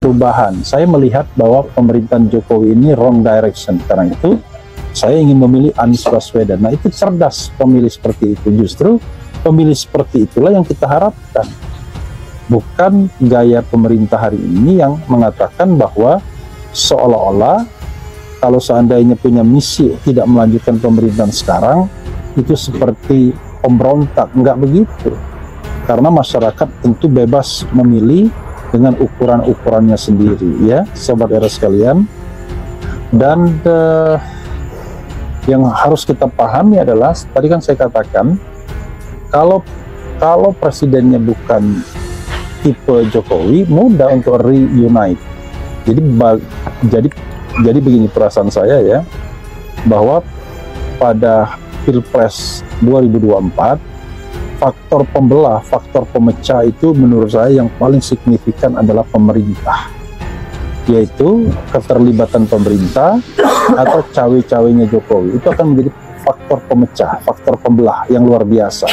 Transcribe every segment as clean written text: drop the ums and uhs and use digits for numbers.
perubahan. Saya melihat bahwa pemerintahan Jokowi ini wrong direction. Karena itu saya ingin memilih Anies Baswedan. Nah, itu cerdas pemilih seperti itu. Justru pemilih seperti itulah yang kita harapkan. Bukan gaya pemerintah hari ini yang mengatakan bahwa seolah-olah kalau seandainya punya misi tidak melanjutkan pemerintahan sekarang, itu seperti pemberontak. Enggak begitu. Karena masyarakat tentu bebas memilih dengan ukuran-ukurannya sendiri, ya, sobat era sekalian. Dan yang harus kita pahami adalah, tadi kan saya katakan, kalau presidennya bukan tipe Jokowi, mudah untuk reunite. Jadi begini perasaan saya, ya, bahwa pada Pilpres 2024 faktor pembelah, faktor pemecah itu menurut saya yang paling signifikan adalah pemerintah, yaitu keterlibatan pemerintah atau cawe-cawenya Jokowi itu akan menjadi faktor pemecah, faktor pembelah yang luar biasa,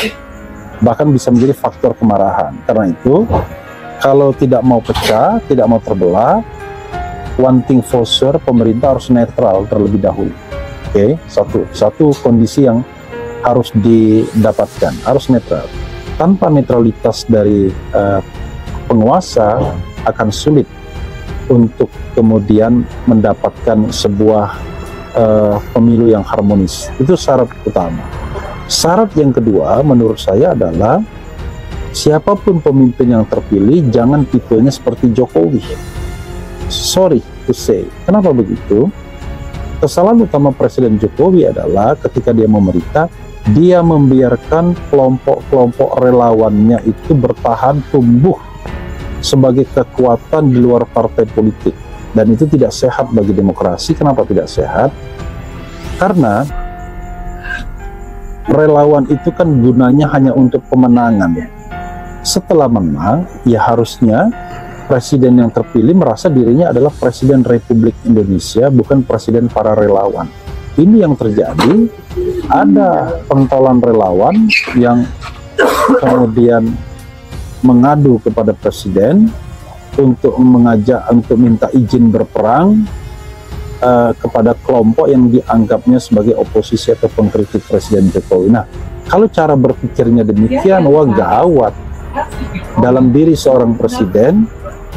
bahkan bisa menjadi faktor kemarahan. Karena itu kalau tidak mau pecah, tidak mau terbelah, one thing for sure, pemerintah harus netral terlebih dahulu. Oke, satu kondisi yang harus didapatkan, harus netral. Tanpa netralitas dari penguasa akan sulit untuk kemudian mendapatkan sebuah pemilu yang harmonis. Itu syarat utama. Syarat yang kedua menurut saya adalah siapapun pemimpin yang terpilih jangan tipenya seperti Jokowi. Sorry to say. Kenapa begitu? Kesalahan utama Presiden Jokowi adalah ketika dia memerintah, dia membiarkan kelompok-kelompok relawannya itu bertahan tumbuh sebagai kekuatan di luar partai politik. Dan itu tidak sehat bagi demokrasi. Kenapa tidak sehat? Karena relawan itu kan gunanya hanya untuk pemenangan. Setelah menang, ya harusnya presiden yang terpilih merasa dirinya adalah presiden Republik Indonesia, bukan presiden para relawan. Ini yang terjadi, ada pentolan relawan yang kemudian mengadu kepada presiden untuk minta izin berperang kepada kelompok yang dianggapnya sebagai oposisi atau pengkritik Presiden Jokowi. Nah, kalau cara berpikirnya demikian, wah gawat. Dalam diri seorang presiden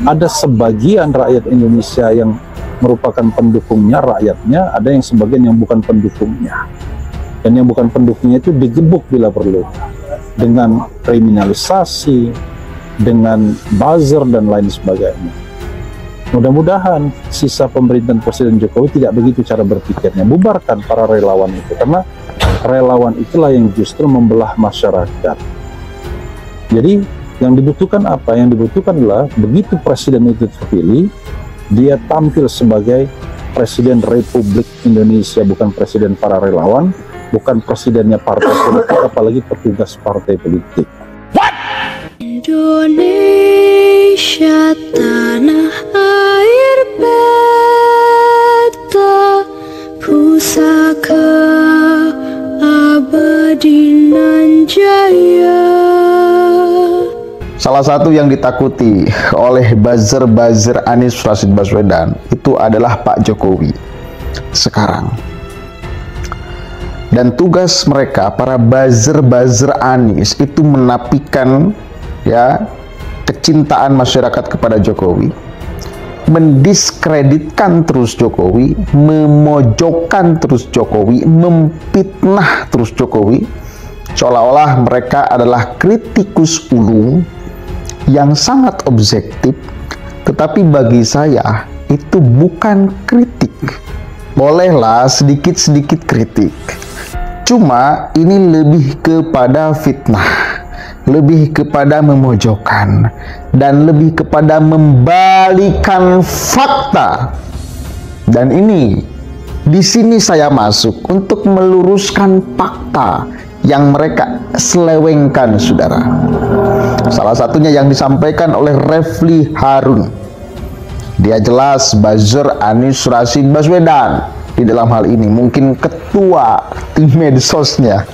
ada sebagian rakyat Indonesia yang merupakan pendukungnya, rakyatnya, ada yang sebagian yang bukan pendukungnya. Dan yang bukan pendukungnya itu digebuk bila perlu, dengan kriminalisasi, dengan buzzer dan lain sebagainya. Mudah-mudahan sisa pemerintahan Presiden Jokowi tidak begitu cara berpikirnya. Bubarkan para relawan itu, karena relawan itulah yang justru membelah masyarakat. Jadi yang dibutuhkan apa? Yang dibutuhkan adalah begitu presiden itu terpilih, dia tampil sebagai presiden Republik Indonesia, bukan presiden para relawan, bukan presidennya partai politik, apalagi petugas partai politik. Indonesia tanah air beta, pusaka abadi nan jaya. Salah satu yang ditakuti oleh buzzer Anies Rashid Baswedan itu adalah Pak Jokowi sekarang. Dan tugas mereka, para buzzer Anies, itu menapikan ya kecintaan masyarakat kepada Jokowi, mendiskreditkan terus Jokowi, memojokkan terus Jokowi, memfitnah terus Jokowi, seolah-olah mereka adalah kritikus ulung yang sangat objektif. Tetapi bagi saya itu bukan kritik. Bolehlah sedikit-sedikit kritik, cuma ini lebih kepada fitnah, lebih kepada memojokkan, dan lebih kepada membalikan fakta. Dan ini di sini saya masuk untuk meluruskan fakta yang mereka selewengkan, saudara. Salah satunya yang disampaikan oleh Refli Harun. Dia jelas buzzer Anies Rashid Baswedan di dalam hal ini, mungkin ketua tim medsosnya.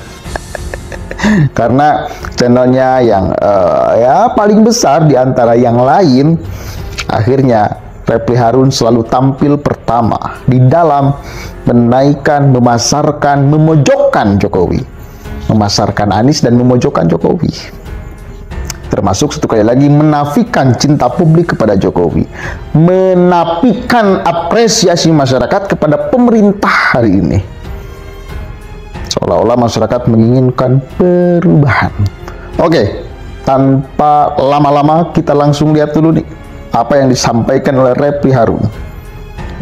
Karena channelnya yang ya paling besar di antara yang lain, akhirnya Refli Harun selalu tampil pertama di dalam menaikkan, memasarkan, memojokkan Jokowi. Memasarkan Anies dan memojokkan Jokowi. Termasuk satu kali lagi menafikan cinta publik kepada Jokowi. Menafikan apresiasi masyarakat kepada pemerintah hari ini. Seolah-olah masyarakat menginginkan perubahan. Oke, tanpa lama-lama kita langsung lihat dulu nih apa yang disampaikan oleh Refli Harun.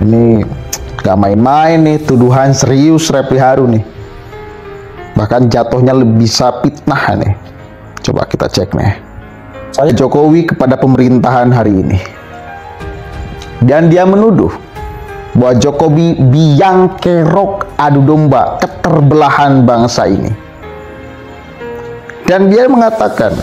Ini gak main-main nih, tuduhan serius Refli Harun nih. Bahkan jatuhnya lebih bisa fitnah nih. Coba kita cek nih. Saya Jokowi kepada pemerintahan hari ini. Dan dia menuduh bahwa Jokowi biang kerok adu domba keterbelahan bangsa ini. Dan dia mengatakan,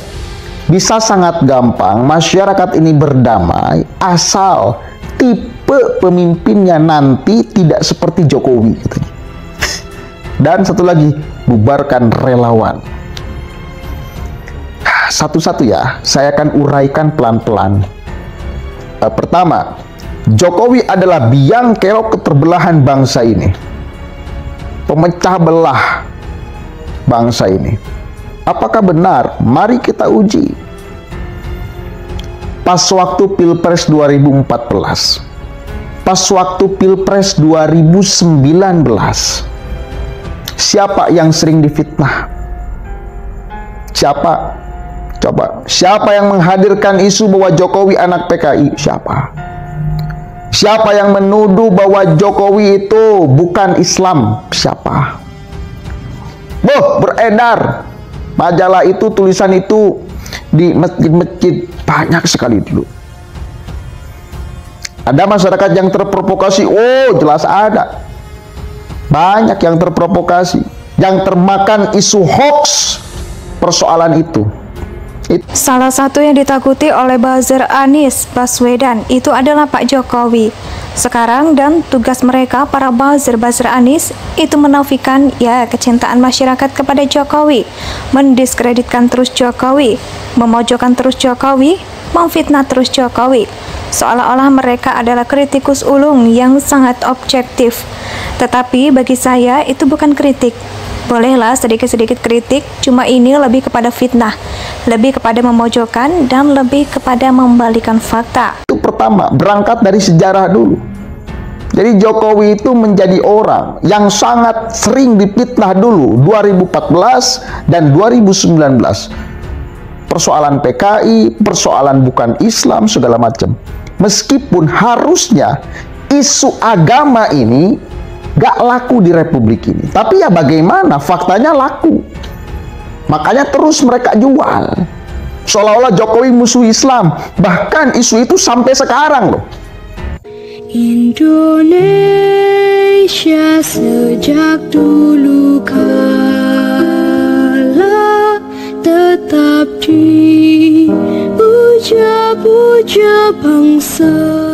bisa sangat gampang masyarakat ini berdamai asal tipe pemimpinnya nanti tidak seperti Jokowi gitu. Dan satu lagi, bubarkan relawan. Satu-satu ya, saya akan uraikan pelan-pelan. Pertama, Jokowi adalah biang kerok keterbelahan bangsa ini. Pemecah belah bangsa ini. Apakah benar? Mari kita uji. Pas waktu Pilpres 2014, pas waktu Pilpres 2019, siapa yang sering difitnah? Siapa? Coba, siapa yang menghadirkan isu bahwa Jokowi anak PKI? Siapa? Siapa yang menuduh bahwa Jokowi itu bukan Islam? Siapa? Beredar majalah itu, tulisan itu di masjid-masjid banyak sekali dulu. Ada masyarakat yang terprovokasi, oh jelas ada. Banyak yang terprovokasi, yang termakan isu hoax persoalan itu. Salah satu yang ditakuti oleh buzzer Anies Baswedan itu adalah Pak Jokowi. Sekarang dan tugas mereka para buzzer Anies itu menafikan ya kecintaan masyarakat kepada Jokowi, mendiskreditkan terus Jokowi, memojokkan terus Jokowi, memfitnah terus Jokowi. Seolah-olah mereka adalah kritikus ulung yang sangat objektif. Tetapi bagi saya itu bukan kritik. Bolehlah sedikit-sedikit kritik, cuma ini lebih kepada fitnah, lebih kepada memojokkan, dan lebih kepada membalikan fakta. Itu pertama, berangkat dari sejarah dulu. Jadi Jokowi itu menjadi orang yang sangat sering difitnah dulu, 2014 dan 2019. Persoalan PKI, persoalan bukan Islam, segala macam. Meskipun harusnya isu agama ini gak laku di Republik ini, tapi ya bagaimana, faktanya laku. Makanya terus mereka jual seolah-olah Jokowi musuh Islam. Bahkan isu itu sampai sekarang loh. Indonesia sejak dulu kala tetap dipuja-puja bangsa.